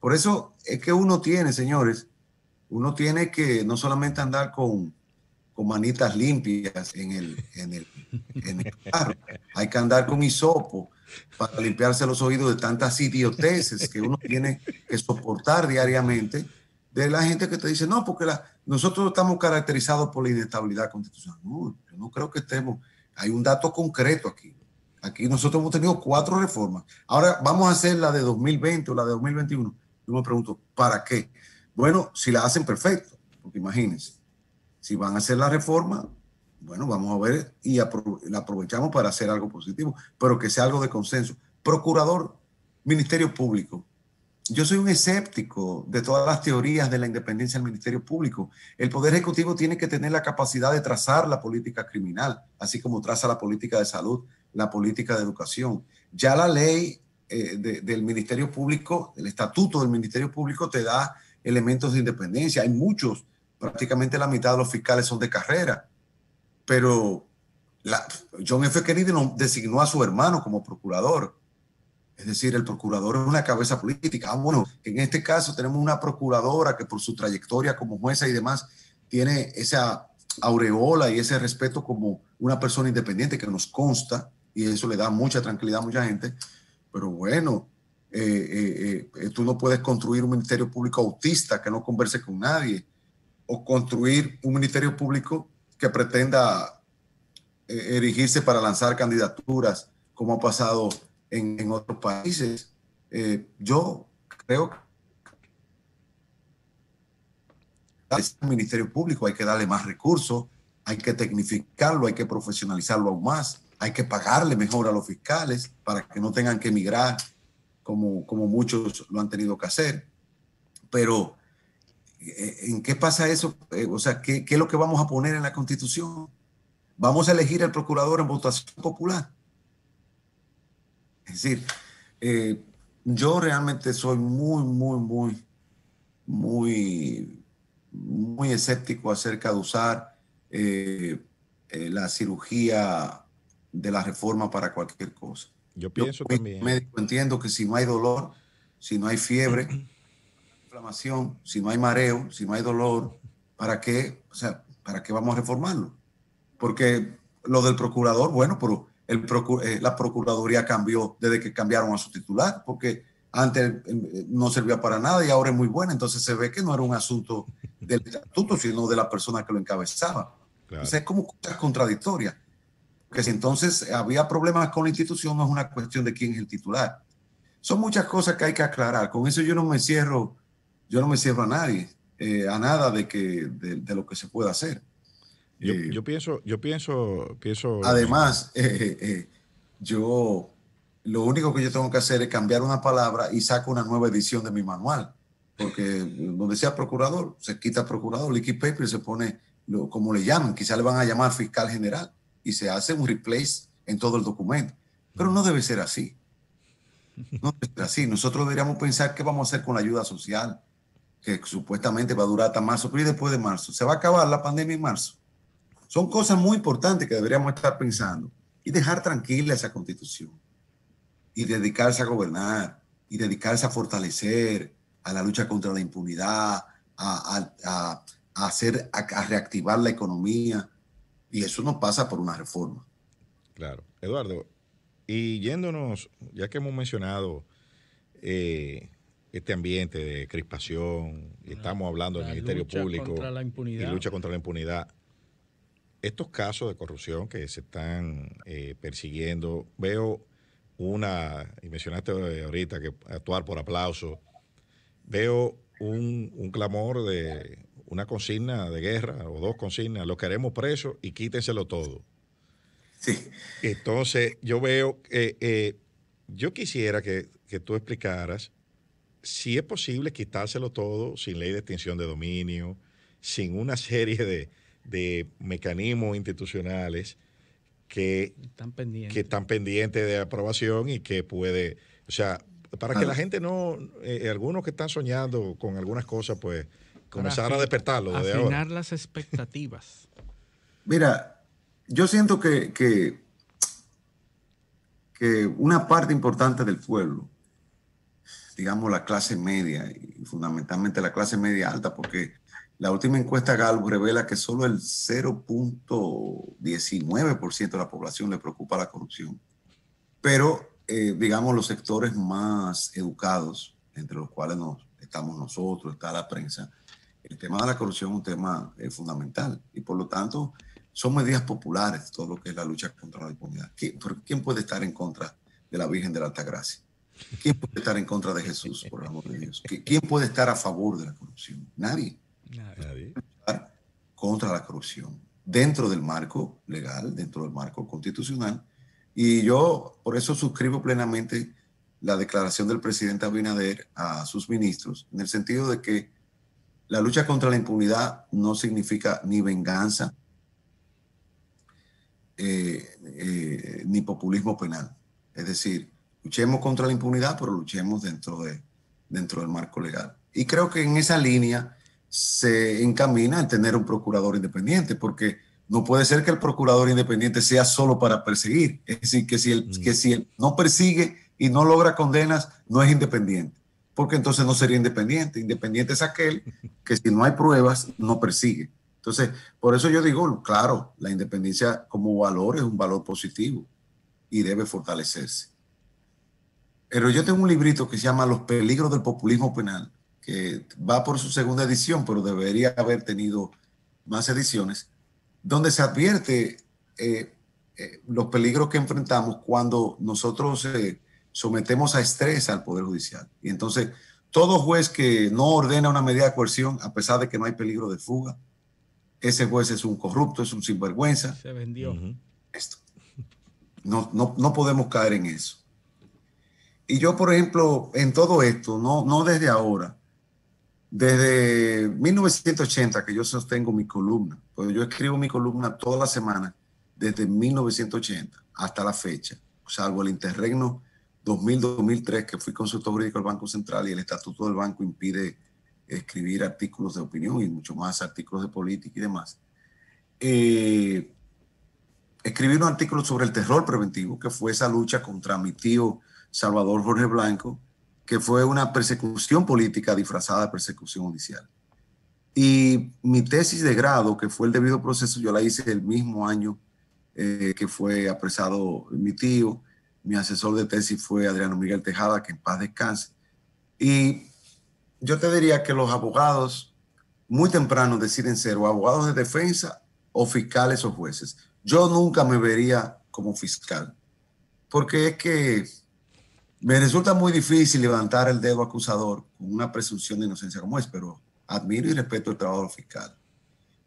Por eso es que uno tiene, señores, uno tiene que no solamente andar con manitas limpias en el carro, hay que andar con hisopo para limpiarse los oídos de tantas idioteces que uno tiene que soportar diariamente de la gente que te dice, no, porque nosotros estamos caracterizados por la inestabilidad constitucional. No, yo no creo que estemos. Hay un dato concreto aquí. Aquí nosotros hemos tenido 4 reformas. Ahora vamos a hacer la de 2020 o la de 2021. Yo me pregunto, ¿para qué? Bueno, si la hacen perfecto, porque imagínense, si van a hacer la reforma, bueno, vamos a ver y la aprovechamos para hacer algo positivo, pero que sea algo de consenso. Procurador, Ministerio Público. Yo soy un escéptico de todas las teorías de la independencia del Ministerio Público. El Poder Ejecutivo tiene que tener la capacidad de trazar la política criminal, así como traza la política de salud, la política de educación. Ya la ley del Ministerio Público, el estatuto del Ministerio Público te da elementos de independencia. Hay muchos, prácticamente la mitad de los fiscales son de carrera, pero John F. Kennedy designó a su hermano como procurador. Es decir, el procurador es una cabeza política. Bueno, en este caso tenemos una procuradora que por su trayectoria como jueza y demás tiene esa aureola y ese respeto como una persona independiente que nos consta, y eso le da mucha tranquilidad a mucha gente. Pero bueno, Tú no puedes construir un ministerio público autista que no converse con nadie, o construir un ministerio público que pretenda erigirse para lanzar candidaturas, como ha pasado en otros países. Yo creo que al ministerio público hay que darle más recursos, hay que tecnificarlo, hay que profesionalizarlo aún más, hay que pagarle mejor a los fiscales para que no tengan que emigrar como muchos lo han tenido que hacer. Pero, ¿en qué pasa eso? O sea, ¿qué es lo que vamos a poner en la Constitución? ¿Vamos a elegir al procurador en votación popular? Es decir, yo realmente soy muy escéptico acerca de usar la cirugía de la reforma para cualquier cosa. Yo pienso también. Médico, entiendo que si no hay dolor, si no hay fiebre, inflamación, si no hay mareo, si no hay dolor, ¿para qué? O sea, ¿para qué vamos a reformarlo? Porque lo del procurador, bueno, pero la procuraduría cambió desde que cambiaron a su titular, porque antes no servía para nada y ahora es muy buena. Entonces se ve que no era un asunto del estatuto, sino de la persona que lo encabezaba. Claro. Entonces es como cosas contradictorias. Porque si entonces había problemas con la institución, no es una cuestión de quién es el titular. Son muchas cosas que hay que aclarar. Con eso yo no me cierro a nadie, a nada de lo que se pueda hacer. Yo pienso. Además, yo lo único que yo tengo que hacer es cambiar una palabra y saco una nueva edición de mi manual. Porque donde sea procurador, se quita procurador, liquid paper, se pone como le llaman, quizá le van a llamar fiscal general y se hace un replace en todo el documento. Pero no debe ser así. No debe ser así. Nosotros deberíamos pensar qué vamos a hacer con la ayuda social, que supuestamente va a durar hasta marzo, pero y después de marzo. Se va a acabar la pandemia en marzo. Son cosas muy importantes que deberíamos estar pensando y dejar tranquila esa Constitución y dedicarse a gobernar y dedicarse a fortalecer a la lucha contra la impunidad, a reactivar la economía, y eso no pasa por una reforma. Claro. Eduardo, y yéndonos, ya que hemos mencionado este ambiente de crispación, y estamos hablando del Ministerio Público y lucha contra la impunidad, estos casos de corrupción que se están persiguiendo, veo y mencionaste ahorita que actuar por aplauso, veo un clamor de una consigna de guerra o dos consignas: lo queremos preso y quítenselo todo. Sí. Entonces yo veo, yo quisiera que tú explicaras si es posible quitárselo todo sin ley de extinción de dominio, sin una serie de mecanismos institucionales que están pendientes de aprobación y que puede, o sea, para que la gente no, algunos que están soñando con algunas cosas, pues comenzar a despertarlo desde ahora. Afinar las expectativas. Mira, yo siento que una parte importante del pueblo, digamos la clase media y fundamentalmente la clase media alta, porque la última encuesta Gallup revela que solo el 0.19% de la población le preocupa la corrupción. Pero, digamos, los sectores más educados, entre los cuales estamos nosotros, está la prensa, el tema de la corrupción es un tema fundamental. Y por lo tanto, son medidas populares, todo lo que es la lucha contra la impunidad. ¿Quién puede estar en contra de la Virgen de la Altagracia? ¿Quién puede estar en contra de Jesús, por el amor de Dios? ¿Quién puede estar a favor de la corrupción? Nadie. Nadie. Contra la corrupción, dentro del marco legal, dentro del marco constitucional. Y yo por eso suscribo plenamente la declaración del presidente Abinader a sus ministros, en el sentido de que la lucha contra la impunidad no significa ni venganza, ni populismo penal. Es decir, luchemos contra la impunidad, pero luchemos dentro del marco legal. Y creo que en esa línea se encamina el tener un procurador independiente, porque no puede ser que el procurador independiente sea solo para perseguir. Es decir, que si él no persigue y no logra condenas, no es independiente, porque entonces no sería independiente. Independiente es aquel que si no hay pruebas, no persigue. Entonces, por eso yo digo, claro, la independencia como valor es un valor positivo y debe fortalecerse. Pero yo tengo un librito que se llama Los peligros del populismo penal, que va por su segunda edición, pero debería haber tenido más ediciones, donde se advierte los peligros que enfrentamos cuando nosotros sometemos a estrés al Poder Judicial. Y entonces, todo juez que no ordena una medida de coerción, a pesar de que no hay peligro de fuga, ese juez es un corrupto, es un sinvergüenza. Se vendió. Esto. No podemos caer en eso. Y yo, por ejemplo, en todo esto, no desde ahora, desde 1980 que yo sostengo mi columna, pues yo escribo mi columna toda la semana desde 1980 hasta la fecha, salvo el interregno 2000-2003 que fui consultor jurídico del Banco Central y el estatuto del banco impide escribir artículos de opinión y mucho más artículos de política y demás. Escribí un artículo sobre el terror preventivo, que fue esa lucha contra mi tío Salvador Jorge Blanco, que fue una persecución política disfrazada de persecución judicial. Y mi tesis de grado, que fue el debido proceso, yo la hice el mismo año que fue apresado mi tío. Mi asesor de tesis fue Adriano Miguel Tejada, que en paz descanse. Y yo te diría que los abogados muy temprano deciden ser o abogados de defensa o fiscales o jueces. Yo nunca me vería como fiscal, porque es que me resulta muy difícil levantar el dedo acusador con una presunción de inocencia como es, pero admiro y respeto el trabajo del fiscal.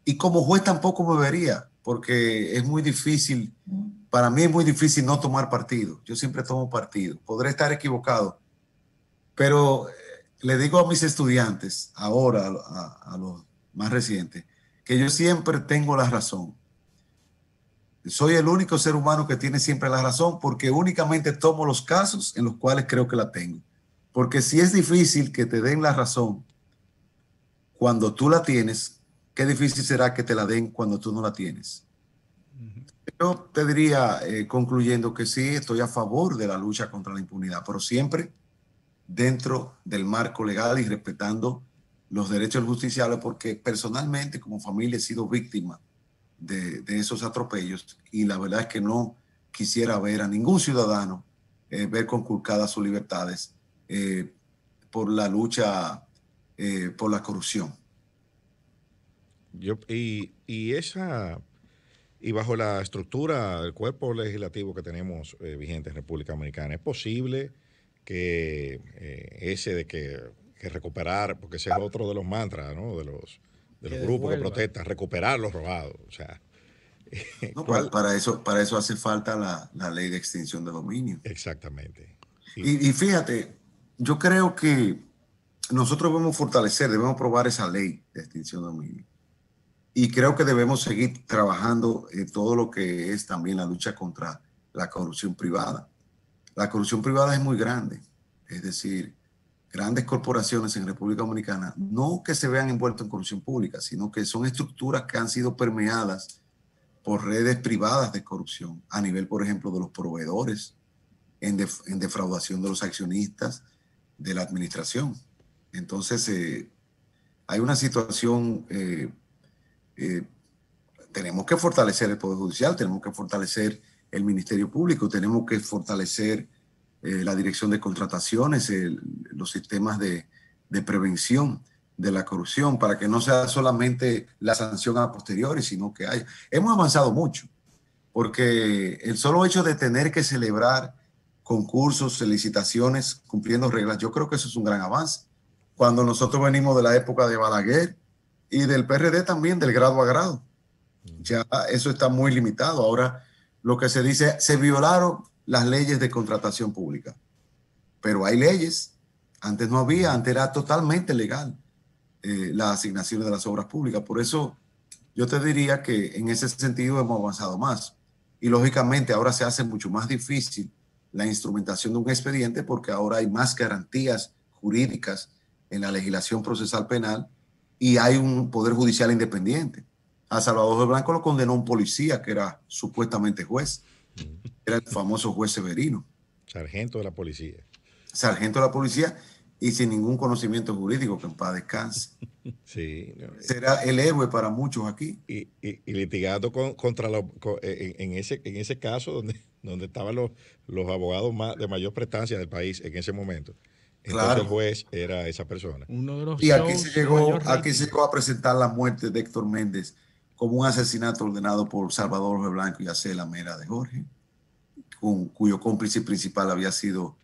Y como juez tampoco me vería, porque es muy difícil, para mí es muy difícil no tomar partido. Yo siempre tomo partido. Podré estar equivocado, pero le digo a mis estudiantes, ahora a los más recientes, que yo siempre tengo la razón. Soy el único ser humano que tiene siempre la razón porque únicamente tomo los casos en los cuales creo que la tengo. Porque si es difícil que te den la razón cuando tú la tienes, qué difícil será que te la den cuando tú no la tienes. Yo te diría, concluyendo, que sí, estoy a favor de la lucha contra la impunidad, pero siempre dentro del marco legal y respetando los derechos del justiciable, porque personalmente como familia he sido víctima de esos atropellos y la verdad es que no quisiera ver a ningún ciudadano ver conculcadas sus libertades por la lucha por la corrupción. Y bajo la estructura del cuerpo legislativo que tenemos vigente en República Dominicana, ¿es posible que ese de que recuperar, porque ese es otro de los mantras, ¿no? de los grupos que protestan, recuperar los robados? O sea, no, para eso hace falta la ley de extinción de dominio. Exactamente. Y fíjate, yo creo que nosotros debemos probar esa ley de extinción de dominio. Y creo que debemos seguir trabajando en todo lo que es también la lucha contra la corrupción privada. La corrupción privada es muy grande, es decir, grandes corporaciones en República Dominicana, no que se vean envueltas en corrupción pública, sino que son estructuras que han sido permeadas por redes privadas de corrupción, a nivel, por ejemplo, de los proveedores, en defraudación de los accionistas, de la administración. Entonces, hay una situación, tenemos que fortalecer el Poder Judicial, tenemos que fortalecer el Ministerio Público, tenemos que fortalecer la dirección de contrataciones, los sistemas de prevención de la corrupción, para que no sea solamente la sanción a posteriori, sino que hemos avanzado mucho, porque el solo hecho de tener que celebrar concursos, licitaciones, cumpliendo reglas, yo creo que eso es un gran avance. Cuando nosotros venimos de la época de Balaguer y del PRD también, del grado a grado, ya eso está muy limitado. Ahora lo que se dice, se violaron las leyes de contratación pública, pero hay leyes, antes no había, antes era totalmente legal las asignaciones de las obras públicas. Por eso yo te diría que en ese sentido hemos avanzado más. Y lógicamente ahora se hace mucho más difícil la instrumentación de un expediente porque ahora hay más garantías jurídicas en la legislación procesal penal y hay un poder judicial independiente. A Salvador Blanco lo condenó un policía que era supuestamente juez. Era el famoso juez Severino. Sargento de la policía. Sargento de la policía. y sin ningún conocimiento jurídico, que en paz descanse. Sí. Será el héroe para muchos aquí. Y litigando en ese caso donde estaban los abogados de mayor prestancia del país en ese momento. Entonces claro. El juez era esa persona. Uno de los y aquí se llegó a presentar la muerte de Héctor Méndez como un asesinato ordenado por Salvador Jorge Blanco y Acela Mera de Jorge, cuyo cómplice principal había sido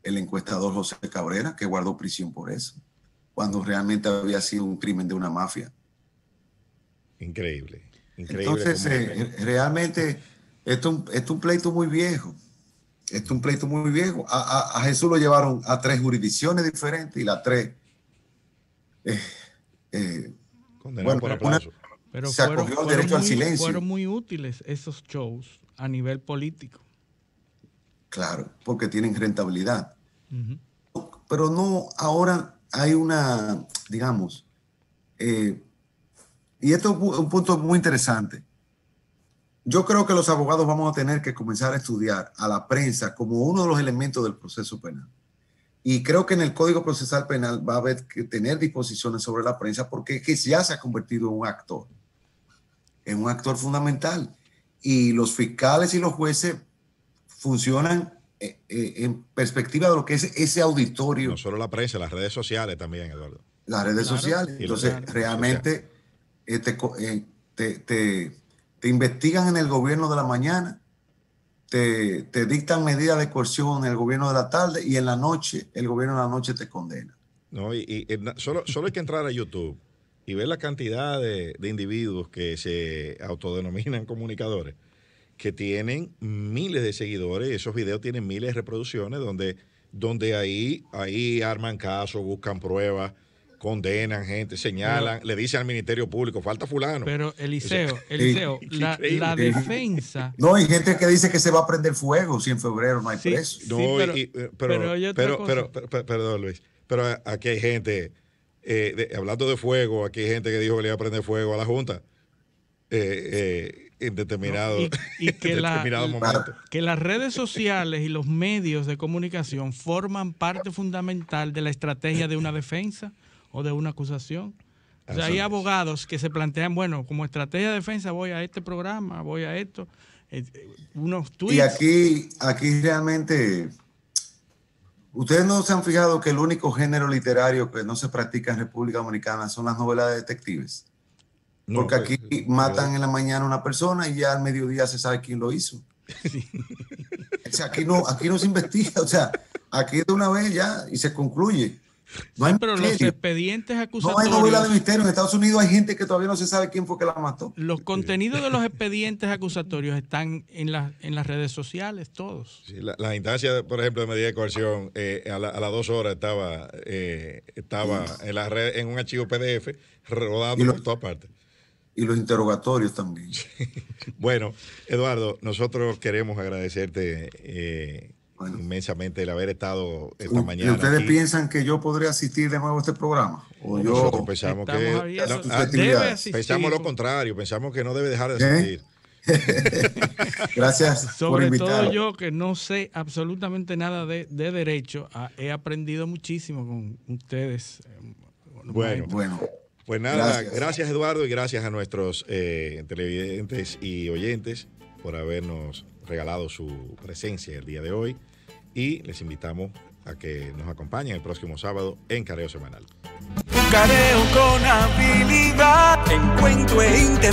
el encuestador José Cabrera, que guardó prisión por eso, cuando realmente había sido un crimen de una mafia. Increíble. Entonces, realmente, esto es un pleito muy viejo. Esto es un pleito muy viejo. A Jesús lo llevaron a 3 jurisdicciones diferentes y las 3... condenado por aplauso. Pero se acogió el derecho al silencio. Fueron muy útiles esos shows a nivel político. Claro, porque tienen rentabilidad. Pero no, ahora hay una, digamos, y esto es un punto muy interesante. Yo creo que los abogados vamos a tener que comenzar a estudiar a la prensa como uno de los elementos del proceso penal. Y creo que en el Código Procesal Penal va a haber que tener disposiciones sobre la prensa porque es que ya se ha convertido en un actor fundamental. Y los fiscales y los jueces funcionan en perspectiva de lo que es ese auditorio. No solo la prensa, las redes sociales también, Eduardo. Las redes sociales. Entonces, realmente te investigan en el gobierno de la mañana, te dictan medidas de coerción en el gobierno de la tarde y en la noche, el gobierno de la noche te condena. No, solo hay que entrar a YouTube y ver la cantidad de individuos que se autodenominan comunicadores, que tienen miles de seguidores, esos videos tienen miles de reproducciones, donde ahí arman casos, buscan pruebas, condenan gente, señalan, le dicen al Ministerio Público, falta fulano. Pero Eliseo, la defensa... No, hay gente que dice que se va a prender fuego si en febrero no hay preso. No, perdón, Luis, pero aquí hay gente, hablando de fuego, aquí hay gente que dijo que le iba a prender fuego a la Junta. En determinado, momento. Que las redes sociales y los medios de comunicación forman parte fundamental de la estrategia de una defensa o de una acusación. O sea, hay abogados que se plantean, bueno, como estrategia de defensa voy a este programa, voy a esto, unos tweets. Y aquí realmente, ustedes no se han fijado que el único género literario que no se practica en República Dominicana son las novelas de detectives. Porque aquí matan en la mañana a una persona y ya al mediodía se sabe quién lo hizo. Sí. O sea, aquí no se investiga. O sea, aquí de una vez ya y se concluye. No hay pero los expedientes acusatorios... No hay novela de misterio. En Estados Unidos hay gente que todavía no se sabe quién fue que la mató. Los contenidos de los expedientes acusatorios están en las redes sociales, todos. Sí, la instancia, por ejemplo, de medida de coerción, a las 2 horas estaba en la red, en un archivo PDF, rodando por todas partes. Y los interrogatorios también. Bueno, Eduardo, nosotros queremos agradecerte inmensamente el haber estado esta mañana. ¿Y ustedes aquí piensan que yo podría asistir de nuevo a este programa? Nosotros pensamos pensamos lo contrario, pensamos que no debe dejar de asistir. Gracias sobre por todo yo que no sé absolutamente nada de derecho, he aprendido muchísimo con ustedes. Bueno. Pues nada, gracias Eduardo y gracias a nuestros televidentes y oyentes por habernos regalado su presencia el día de hoy y les invitamos a que nos acompañen el próximo sábado en Careo Semanal. Careo con habilidad, encuentro e interrogación.